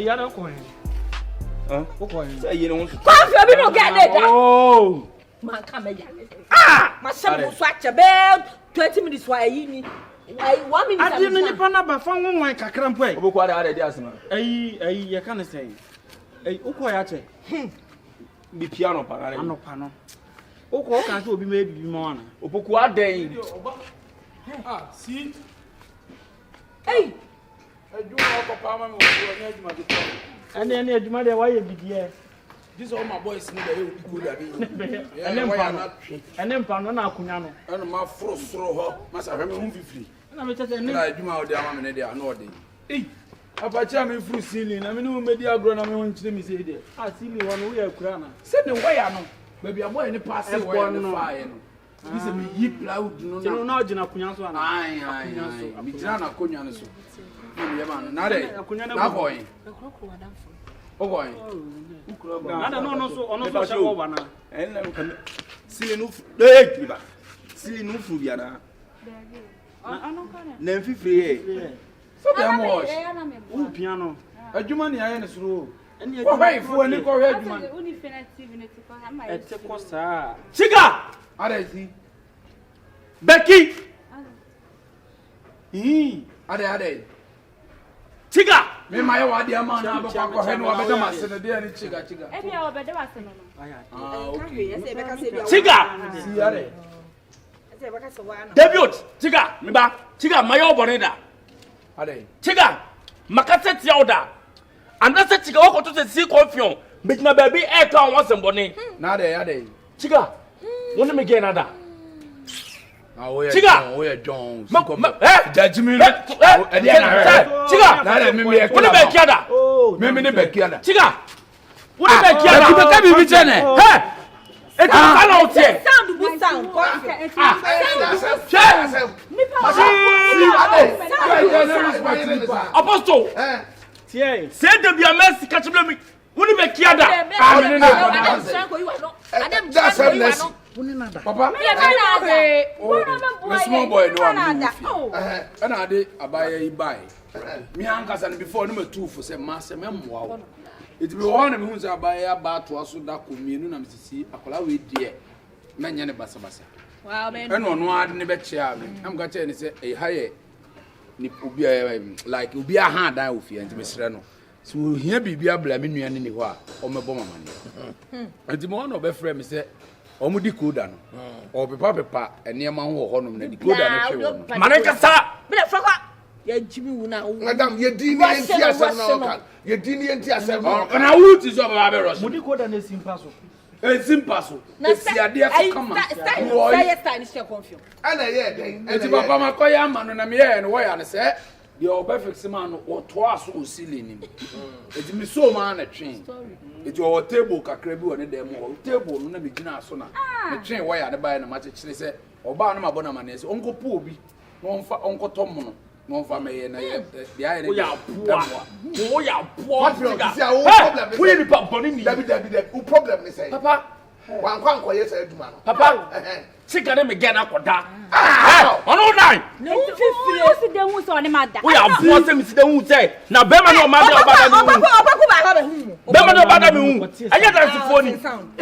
I don't go in. Say you don't Confion, we don't get it. Oh, man, come here. Ah, my son will swatch a bell 20 minutes while you need. 1 minute. I didn't need Panaba found one like a cramp way. Opoku are the ideas. I can't say. Hey, Okoyache. Be piano, Pano. Pano. Oko can be maybe more. Opoku are day. Ah, see? Hey! I do not Papa, and then you might have why you be here. These all my boys need a good and then Panona Cunano. And my frost throw her, must have him free. And I'm just saying, I do my damn and they are not. Hey, Apache me through ceiling. I mean, no media grown. I mean, to me say there. I see me one way of Crana. Send the way I know. Maybe I'm going to pass the way on the fire. This is me hip loud. No, no, Jina Cunyaso. Aye, Mijana Cunyaso. Not boy. Oh, boy. I don't know, so on so one. And I'm coming. See, no food, Yana. Then free. So damn much. Oh, piano. A Jumani, I am slow. And you're going for any correct man. It's a cosa. Chica! I see. Becky! Ade. Chica! Me my idea man, I'm going to have no better master than Chica. Chica! See, Ade. Debut! Chica! Me back. Chica, my old bonita. Ade. Chica! Makasset Yauda. And that's a chica who to see Confion. Make my baby air town once and bonnet. Ade. Chica! Want me again, Ada? Chica! We are Jones. Judgment. Chica! Let me make What about Kiada? Oh, me Bekiada. Chica! What about Kiada? You can't be returning. Hey! It's out here. Sound. Apostle! Say to be a mess, catch me. What do you make Kiada? Papa, small boy, no, and I did a buy. Me uncles and before number 2 for some master memoir. It will one of who's a buyer about to also that communion and see a color with dear. Many Bassabassa. Well, and on one never chair. I'm going to say a higher like it will be a hand I will fear and Miss Reno. So here be a blaming you anywhere or my bomber money. And the one of a friend said, Omudi Kudan or Papa and near my home and Kudan. Manacasa! Jimmy now. Madame, you didn't see you didn't see us. And I would is over Barbaros. Would you go down a simple? It's impossible. It's the idea to come. And I hear Papa Makoya man and I'm here and why I say your perfect man or twice who ceiling him. It's me so man a train. It's your table, Kakrebu and a demo table, no be dinner sooner. The train why I buy a match. They say, Obama Bonaman, Uncle Poby, Uncle Tom. No family and the island. We are poor. Problem is Papa. One quite yes, Papa. Chicken again up for that. On all night. No, 50 years was on the mother. We are poor, the wood say. Now, Bema no matter about Bema no matter. I get that's the funny sound.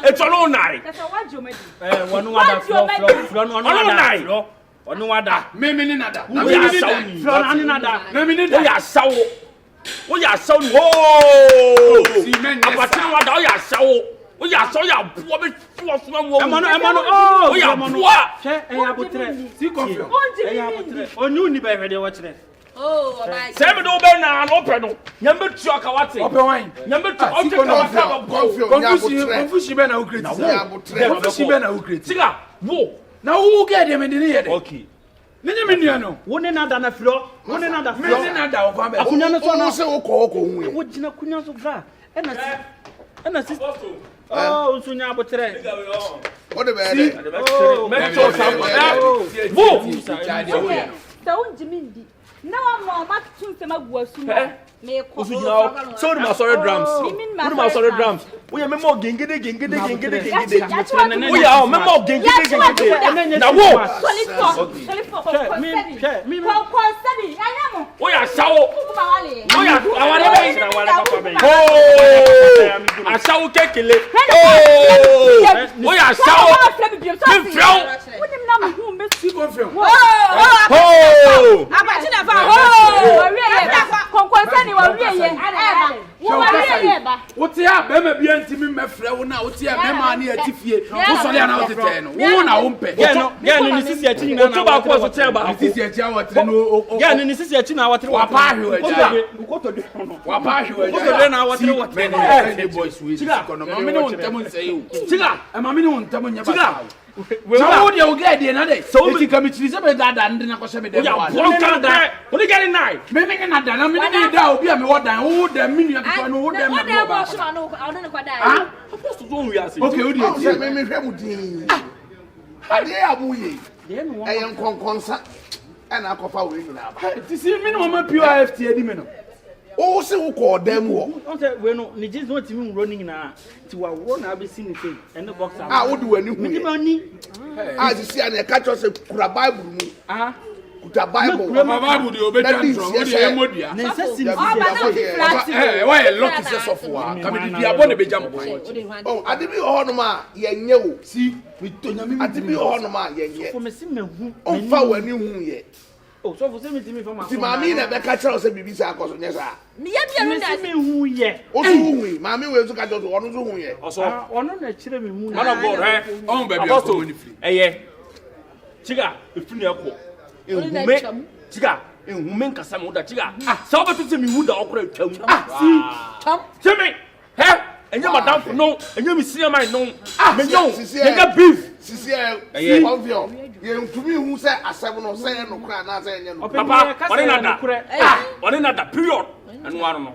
It's all night. One other. Maybe another. We are so. We are so. Oh, we are so. We are so young. Oh, we are poor. Oh, seven open now, open. Number 2, open wine. Number 2, open. Now who get him in the ear? Okay. Miniminiano. One another on the floor. One another floor. I so call. What Gina Cunazo Bra? And a sister. Oh, Sunya Botre. What about Jimmy? No more much to the Maguasu. So my sorry drums. What am I sorry drums? We are more gingity. We are more gingity. Now What's up? Bema be antimi mefre wo na woti e mema na atifie wo so le na wote ten wo na wo mpe ya no ni sisi achi na to ba ko so ten ba sisi achi awotre no ya no ni sisi achi na awotre wa pa hwe achi ukoto de wa pa hwe achi ukoto de na awotre wotre me boys we kono ma me ne wontam nsai o chiga e ma me ne wontam nya ba we dia o get dia na dey so we come chiri se be dada ndi na ko se me dey wa what you getting now me me na da na me ne da obi a me wodan wo da minu akwa no wo da me no ba ah supposed to do we are saying okay o dia me hwɛ mu din ade abuye ɛyɛ nkonkonsa ɛna akɔfa wo nyina ba ti si me no ma POFT adi me no o se wo ko dem wo on say we no ni just want me running na ti wa wo na be see ni face and the box ah wo de wani hu me mani ah si ana e ka cho se kura bible mu ah kuta bible Bible de obedwa ntro wo de emodua na se sin why lock is sofo a ka me bia bo ne be jam kwan oh ade bi ho no ma yenye wo si me tonya me ade bi ho no ma yenye for me si me hu o fa wani hu ye oh so for say me ti me for ma ti mami na be ka kira se bibi sa akoso nyesa Me ya me si me hu ye o so hu mami we so ka jo ono so hu ye also ono na chire me hu man of God eh on baby apostle ni free eh chiga ifuni akọ ehume chiga ehume nkasa me da chiga sa obetu se me hu da okora twam si me he enye madam no enye me senior man no me no enye beef sisi e Confion ye ntumi hu se asem no se no kra na se enye no papa one nada period anu waro no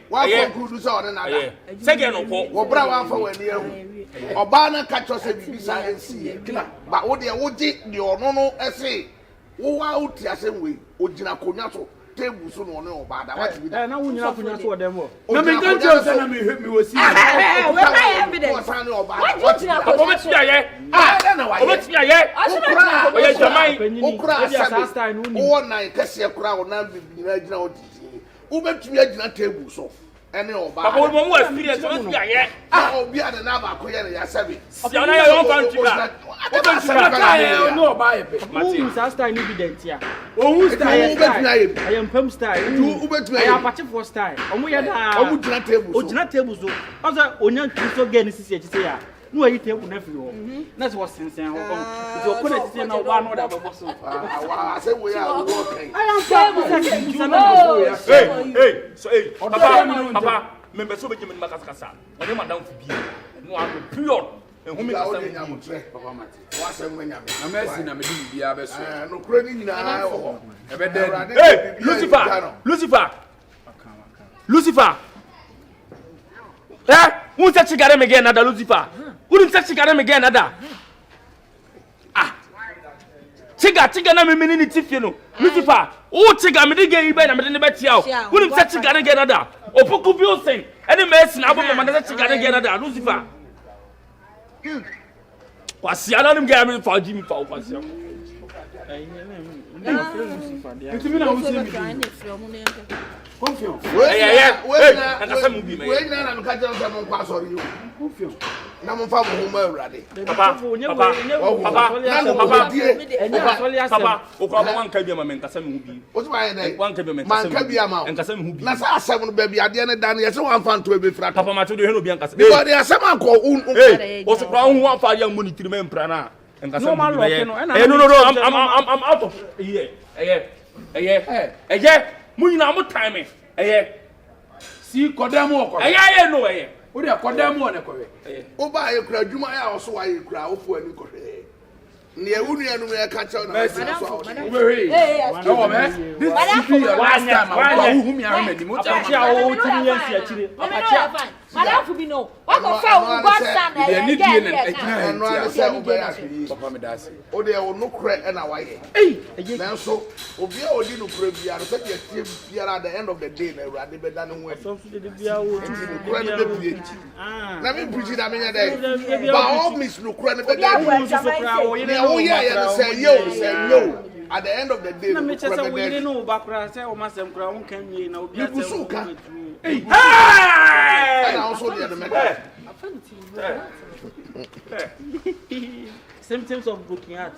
wa conclude se one nada second no ko wo bra wa fa wani ehu oba na ka cho se bibi sa ensi ba wo de wo ji de ono no ese wo wa uti asem we ogina konwa so table so no no oba da wa ti bi da na wo nyina kunya so dem wo na me kan tell say na me wo si we have evidence what you papa me ti aye na wa o ti aye o ye jaman okura asabe wo na kese kura wo na bibi na gina o titi wo betumi agina table so ene oba papa wo mo experience o ti aye obi ade na ba ko ye na ya sabe si ana ye won country ba o ba sabe no oba ye pe wo sa style ni evident ya o style wo betumi aye I am pam style wo betumi aye I am party for style omo ye da omo gina table so o gina table so o say onya kristo ge ni sisi echi say ya no ayi table na firi ho na se wo sensen ho o ko na sisi na oba no da bobo so wa say we are working I am table hey so hey papa member so be jimi makasa oni madam fu bi no ado period ehumi kasa mu papa mate wa say mo nyame na mercy na me di bia be so no kura ni nyina wo e be dead hey Lucifer eh won say chigare me again nada Lucifer won say chigare me again nada chiga na me ni tifie no Lucifer o chiga me de ge ibe na me de ne betia o won say chigare again nada Opoku Billson any mercy na aboma na say chigare again nada Lucifer kwasi ana nim ge me fa jimi fa kwasi Itimi na wusi mi Confion we na ka jero se mo kwa sori yo Confion na mo fa mo mo awurade papa o ko mo anka bi ma men kasa me hu bi o ti ba ye dai wanka bi men man ka bi ama en kasa me hu bi na sa asem no ba bi ade ne dan ye se wan fa nto e be fra papa ma to de heno bi an kasa because they asem anko o so kwa hu an fa ya monitor me mpra na en kasa me normal bi no I'm out of here mu nyina mo time si kodam okọ no o de kodam o ne ko o ba ye kura dwuma ya o so wa ye kura o fu ani ko hwe ne e wunu anu me ka cha na so o we no me this is your last time I hu mi ara me di mo cha o ti ni yan si achire Madam for me no. What go fail godson and no say obey papa me das o de o no kre na waye nanso obi a odi no kre bia no say dey tie bia at the end of the day na urade be da no ho so so de bia wo kre no be pie na me preach that me dey ba all miss no kre no be da wo ya say yo at the end of the day na me chese we dey no ba kra say o masem kra won kan wie na obi say hey and also the matter symptoms of broken heart.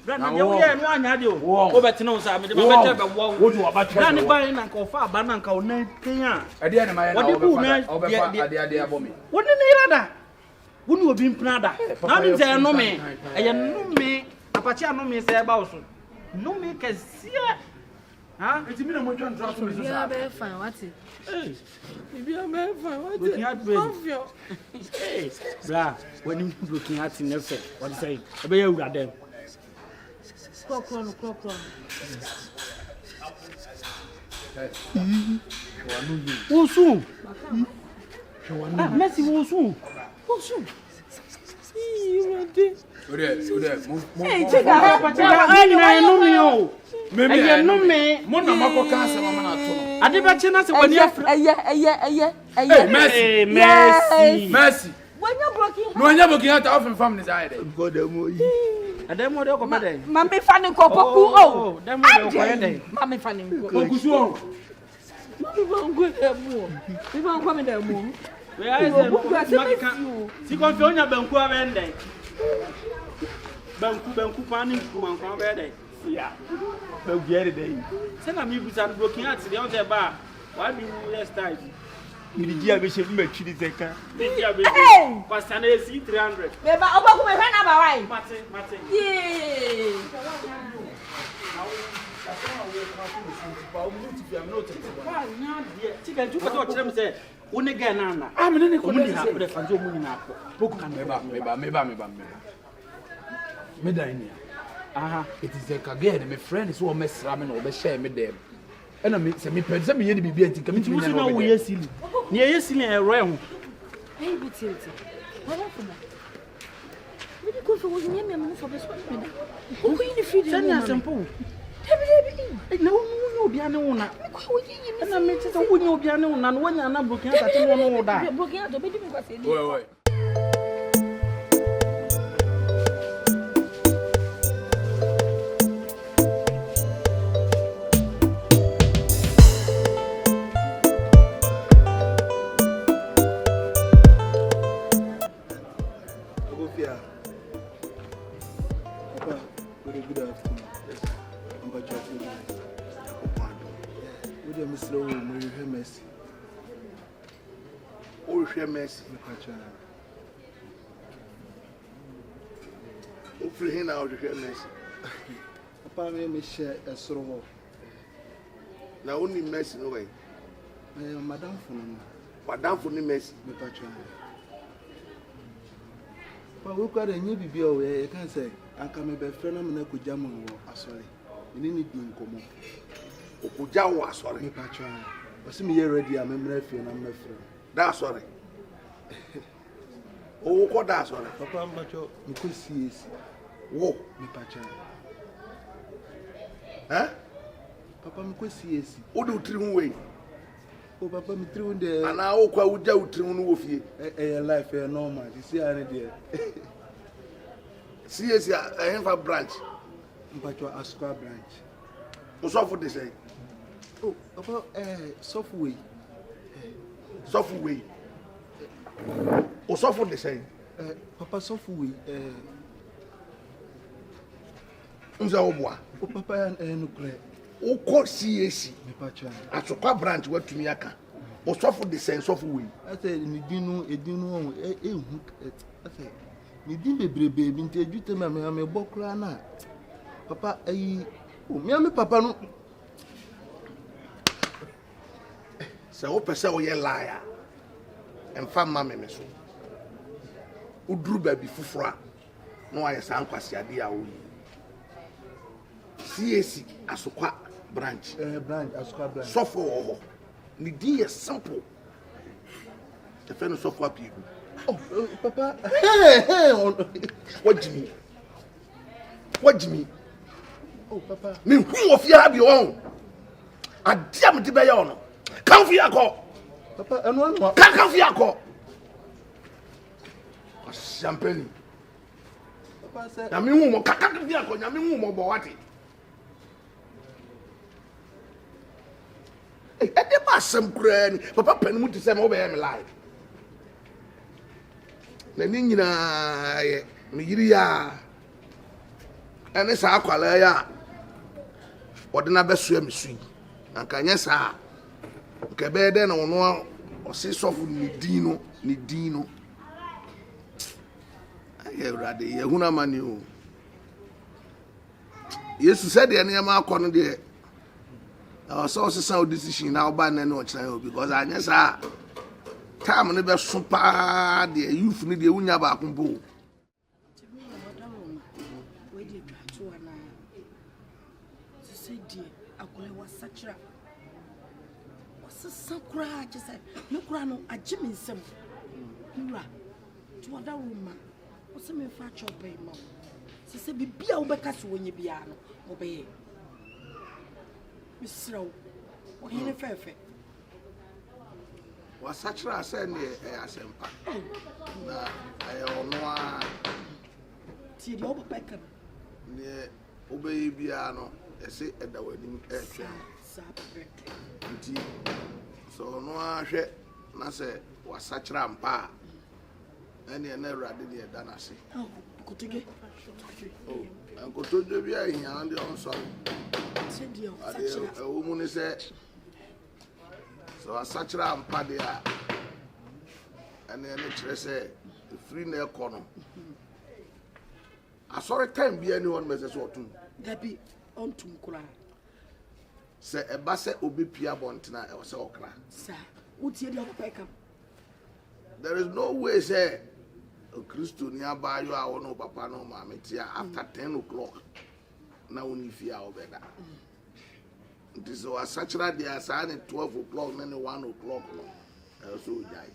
Brother, you hear no anya de o. O beti no say me de ma beti be wo. Wo do aba Brother, ni ban na nka ofa aba na nka onan kenya. ade na ma ya na obefa ade abomi. Woni ni rada. Woni obi mpna da. Na ni say no me. Eye no me. Apache no me say ba wo so. No me kesiye. Ha? Eti mi na mo twa ntra so me so sa. be fine what? Bibi am fine what? Confion. Hey, bra, when you looking at in nefe, what you say? Ebe ya ura dem. Crocron. Wosu. Ah, merci wosu. Wosu. Hey, chega, Hey, no me o. Eye no me. Mo na mako ka asema ma na to no. Ade be che na se wani afra. Eye. Mercy. When you broken. No anya boki ata ofin family side. God am yi Ademo de ko pede. Mami fani ko Opoku o. Demo de ko yede. Mami fani ko. Okusu o. Mami bangu demo. Mi bangu mi demo. We are say si Confion nya banku abende. Banku pani kuma kwa abende. Yeah. But get it there. Send a me with a broken heart. They on the bar. Why do you start? You did you have a chili zeka? Did you have a Pastor 300? Beba, Opoku me friend about why? Mate. Yeah. Chicken, you got to say, only again, Anna. I'm in the only half the Fanzo Munina. Book can meba. Me da ini. Aha, it is a kage my friend is so mess ramen or be share me them. And me say me pede say me ye bibi anti come to me na wo yesili. Ni yesili e ro ehun. Hey, buti. Wala funa. Me di ko fo nyame me mo fo be so me da. Ko yi ni free Send us simple. Debi. Na wo obi ane wo na. Ko wo yi mi. Na me tete wo obi ane wo na no nya na broken heart ati wo no da. Broken heart be di me kwase ni. Wait. Mercy. Hopefully, he now will mercy. Papa, me share a sorrow. Now, only mercy, no way. Madame for the mercy. But we got a new baby away. I can't say, I come a friend of mine could jam on. Sorry, you need to come. Okujawa, sorry. Me patron. Was me ready? I'm a friend. I'm a friend. That's sorry. Oh, what that's sorry. Papa, I'm not sure. Me could see it. Whoa, me patron. Huh? Papa, me could see it. What do you way? Oh, Papa, me through the. And I would go to a life, a normal. You see, I need see, yes, I have a branch. But you are square branch. What's off what they say? Oh, about software. Software. What's off what they say? Papa, software. Unza Oh, Papa, and o call CAC. Me patron. At a branch, what to me, I can. What's off what they say? Software. I said, you know, I said, you didn't be baby until you tell me I'm a bocrana. Papa, me, Papa, no. So, person, we a liar. And found mammy, so. Who drew baby fufra? No, I sang Quasia. CAC, Asukwa branch. Branch, Asukwa branch. Software. The D is simple. The friend of what people. Oh, Papa. Hey, what Jimmy? What Jimmy? Oh, Papa. Me who of you have your own? I damn it, Bayon. Come for your call. Papa, and one more. Come for your call. Champagne. Papa said, I mean, more Kakaka, I mean, more Boati. Hey, I never some grand. Papa Penwood to say over him alive. The Nina, Miria, and it's our color. What the best swim sweet. And can yes, sir. Okay, better than one or say soft Nidino. I hear rather, Yahuna Manu. Yes, you said the animal corner there. Our source is our decision now by no channel because I guess time on the best super the youth need the Unya Bakumbo. Sakura just said, no grano, a Jimmy Sim. Mura, to other woman, what's a me fat your pay, mom? She said, be over castle when you be obey. Miss Slow, or in a fair fair. Was such a send a semper. I don't know. See the overpacker. Near obey piano, I say at the wedding. So no I say was such rampa and you never did it done. I say, oh, could you get? Oh, and could you be a young on the on a woman said, so a such rampa there and then it say the free near corner. I saw a time be anyone message or two. That be on to Mukura. Say a basse obi pia bontina e say okra. Sir, what you do peka? There is no way say a Christian nearby you are no papa no mama tia after 10 o'clock. Now only fear obeda. It is our sacred day as at 12 o'clock, then 1 o'clock. So die.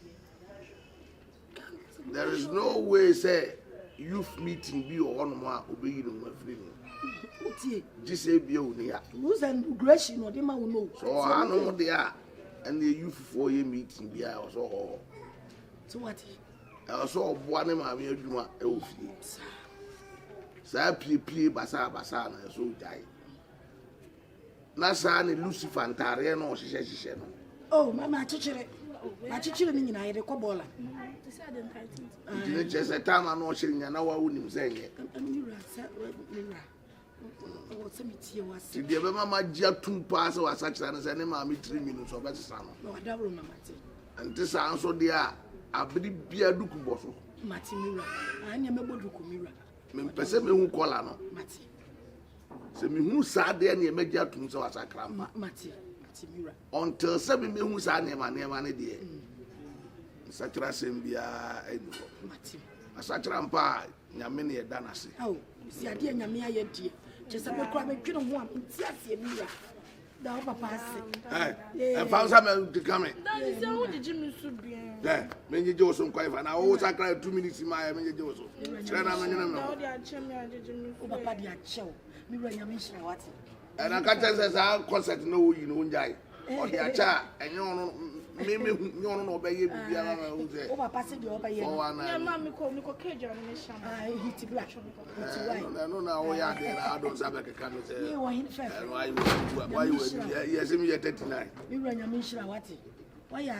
There is no way say youth meeting be or one more obey you my friend. Just say be only who's an aggression or the man will know. So I know they are, and the youth for your meeting be also. So what? I saw one of my do Sa play basa and so die. Nasani Lucifer and Tarian or she. Oh, my teacher, in I had a cobola. It's just a time I'm not sharing an hour wouldn't say it. Did the Mamma Jia 2 pass or such as any mammy 3 minutes or better son? No, I don't remember. And this answer, dear, I believe be a duke bottle. Matimira, I never would look mirror. Person who call her, Mati. So me who sat there near Major Tums or Sacram, Mati, Matimira. Until 7 men who sat near my name, dear. Such a symbia, a such rampa, Yamini Danasi. Oh, see, I dear Yamia, dear. Just a crab, you don't want to mirror. The upper pass. I found someone to come in. That is how did Jimmy should be. Yeah, many Joseph quite and I always cried 2 minutes in my many Joseph. And I can't tell us how concert no you know, Jai. Or the child, and you know, maybe you don't obey you. Oh, passing you over here. Oh, Mammy called Nico Cage on the sham. I hit it black. I don't know why I don't have a candle. Why you yes, me at 39. You run your mission. Why,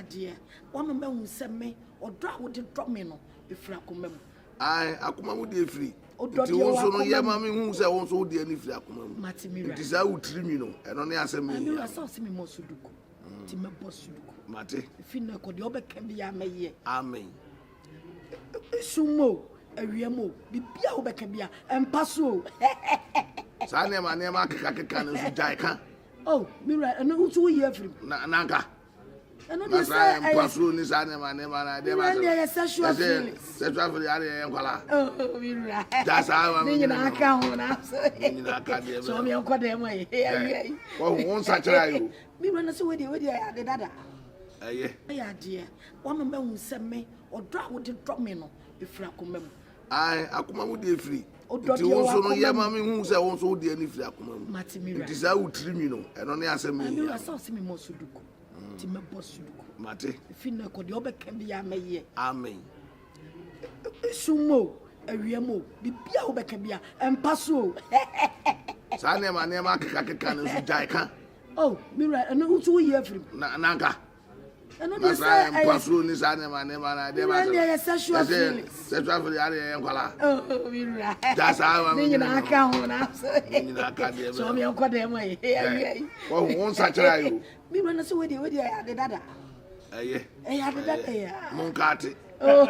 dear? One man who sent me or drop with the drop me no if I come. I come with the free. You also know your mammy who say also the any free. It is out criminal and only answer me. I saw me more suduko. Timmy Bosuduko. Mate, if you know, the other can be a may. Amen. Sumo, a reamo, be Biao can be and Passo. Sanya, my name, I can't die. Oh, Mira, and who's who you have Nanga. And not the Passo is animal, never I never sexual feelings. Sexual for the other. Oh, Mira, that's how I'm in our account. So me, I'll call them away. Oh, won't such a you. Me run us away with the dada. Yeah, dear. One man who sent me or drop with the drum in if Rakumem. I come with the free. You also know your mammy who said also the any free Akumam. Matimira. It is out trim, and only answer me. I saw me more Suduko. Timber Bosuduko. Mate. If you know, the other can be a may. Amen. Sumo, a Riamo, be Biabacabia, and Passo. Sanya my name, I can't Jaika. Oh, Mira, and no 2 years from Nanka. And not That's why I'm pursuing this animal, I never sexual feelings. Sexual for the area. Oh, Mira. That's how I'm in our account. So me uncle them way. Well, won't such a you. Me run us away with the dada. I had that. Moncati. Oh.